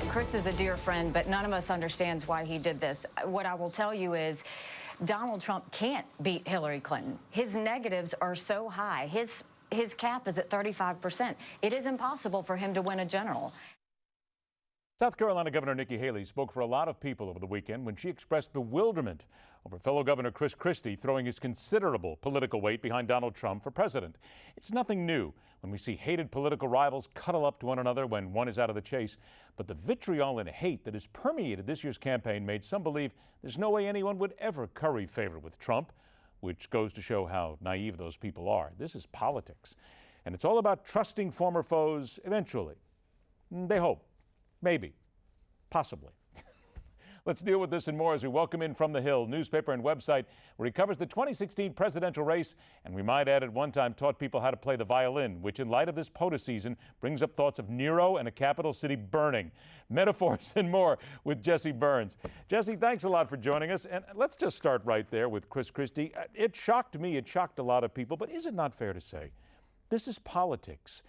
Chris is a dear friend, but none of us understands why he did this. What I will tell you is Donald Trump can't beat Hillary Clinton. His negatives are so high. His cap is at 35%. It is impossible for him to win a general. South Carolina Governor Nikki Haley spoke for a lot of people over the weekend when she expressed bewilderment over fellow Governor Christie throwing his considerable political weight behind Donald Trump for president. It's nothing new when we see hated political rivals cuddle up to one another when one is out of the chase. But the vitriol and hate that has permeated this year's campaign made some believe there's no way anyone would ever curry favor with Trump, which goes to show how naive those people are. This is politics, and it's all about trusting former foes eventually. They hope. Maybe. Possibly. Let's deal with this and more as we welcome in from the Hill, newspaper and website, where he covers the 2016 presidential race, and we might add at one time taught people how to play the violin, which in light of this POTUS season brings up thoughts of Nero and a capital city burning. Metaphors and more with Jesse Byrnes. Jesse, thanks a lot for joining us. And let's just start right there with Christie. It shocked me, it shocked a lot of people, but is it not fair to say this is politics?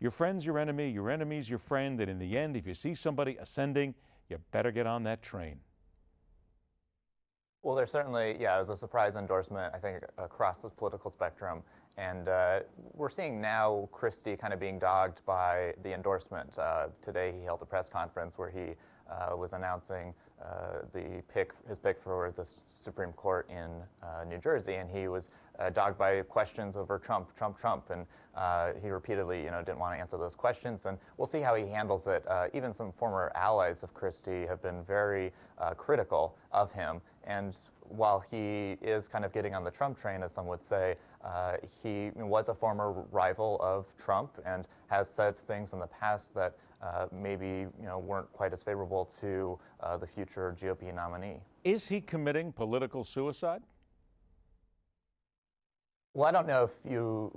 Your friend's your enemy, your enemy's your friend, and in the end, if you see somebody ascending, you better get on that train. Well, there's certainly, it was a surprise endorsement, I think, across the political spectrum. And we're seeing now Christie kind of being dogged by the endorsement. Today he held a press conference where he was announcing his pick for the Supreme Court in New Jersey, and he was dogged by questions over Trump, and he repeatedly, didn't want to answer those questions, and we'll see how he handles it. Even some former allies of Christie have been very critical of him, and while he is kind of getting on the Trump train, as some would say, he was a former rival of Trump and has said things in the past that maybe weren't quite as favorable to the future GOP nominee. Is he committing political suicide? Well, I don't know if you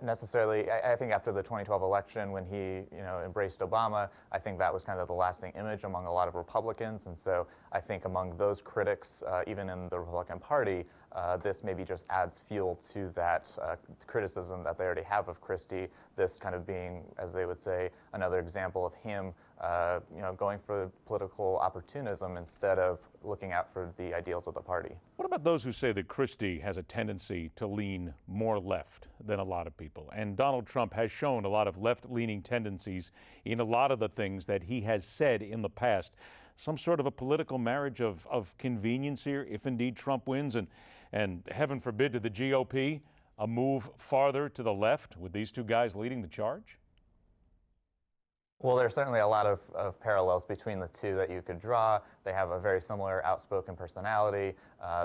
necessarily, I think after the 2012 election when he, embraced Obama, I think that was kind of the lasting image among a lot of Republicans. And so I think among those critics, even in the Republican Party, this maybe just adds fuel to that criticism that they already have of Christie, this kind of being, as they would say, another example of him going for political opportunism instead of looking out for the ideals of the party. What about those who say that Christie has a tendency to lean more left than a lot of people? And Donald Trump has shown a lot of left-leaning tendencies in a lot of the things that he has said in the past. Some sort of a political marriage of convenience here, if indeed Trump wins, and heaven forbid to the GOP, a move farther to the left with these two guys leading the charge? Well, there's certainly a lot of parallels between the two that you could draw. They have a very similar outspoken personality.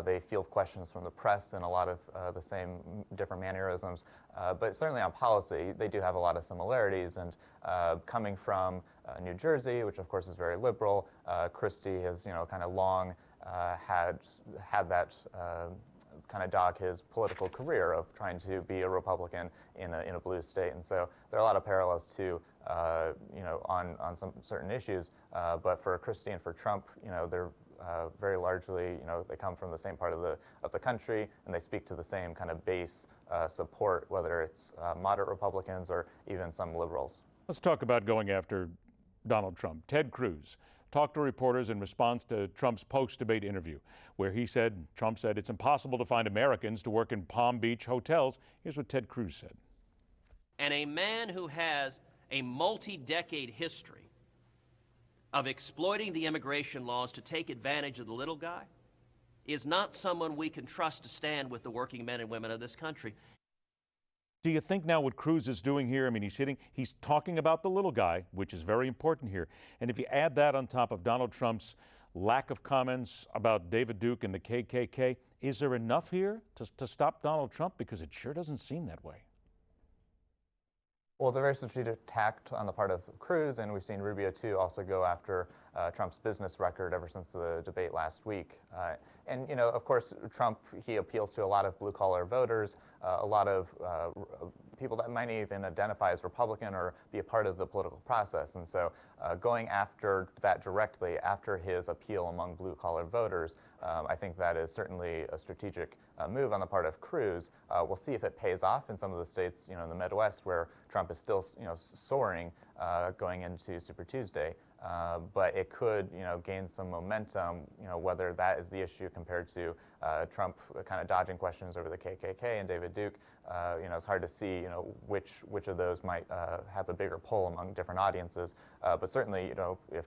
They field questions from the press in a lot of the same different mannerisms. But certainly on policy, they do have a lot of similarities. And coming from New Jersey, which of course is very liberal, Christie has kind of long had that kind of dog his political career of trying to be a Republican in a blue state. And so there are a lot of parallels too, on some certain issues. But for Christie and for Trump, they're very largely, they come from the same part of the country, and they speak to the same kind of base support, whether it's moderate Republicans or even some liberals. Let's talk about going after Donald Trump. Ted Cruz talked to reporters in response to Trump's post-debate interview, where Trump said it's impossible to find Americans to work in Palm Beach hotels. Here's what Ted Cruz said. And a man who has a multi-decade history of exploiting the immigration laws to take advantage of the little guy is not someone we can trust to stand with the working men and women of this country. Do you think now what Cruz is doing here, he's talking about the little guy, which is very important here. And if you add that on top of Donald Trump's lack of comments about David Duke and the KKK, is there enough here to stop Donald Trump? Because it sure doesn't seem that way. Well, it's a very strategic tact on the part of Cruz, and we've seen Rubio, too, also go after Trump's business record ever since the debate last week. And, of course, Trump, he appeals to a lot of blue-collar voters, a lot of people that might even identify as Republican or be a part of the political process. And so going after that directly after his appeal among blue-collar voters, I think that is certainly a strategic move on the part of Cruz. We'll see if it pays off in some of the states, in the Midwest where Trump is still, soaring. going into Super Tuesday. But it could, gain some momentum, whether that is the issue compared to Trump kind of dodging questions over the KKK and David Duke. It's hard to see, which of those might have a bigger pull among different audiences. But certainly, if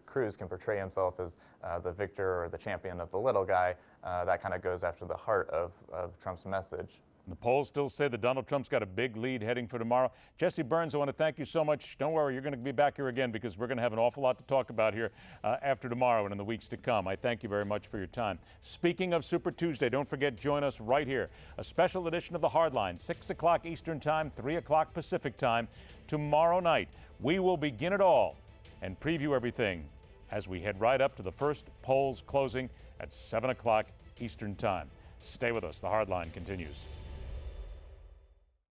Cruz can portray himself as the victor or the champion of the little guy, that kind of goes after the heart of Trump's message. The polls still say that Donald Trump's got a big lead heading for tomorrow. Jesse Byrnes, I want to thank you so much. Don't worry, you're going to be back here again because we're going to have an awful lot to talk about here after tomorrow and in the weeks to come. I thank you very much for your time. Speaking of Super Tuesday, don't forget, join us right here. A special edition of The Hardline, 6 o'clock Eastern Time, 3 o'clock Pacific Time. Tomorrow night, we will begin it all and preview everything as we head right up to the first polls closing at 7 o'clock Eastern Time. Stay with us. The Hardline continues.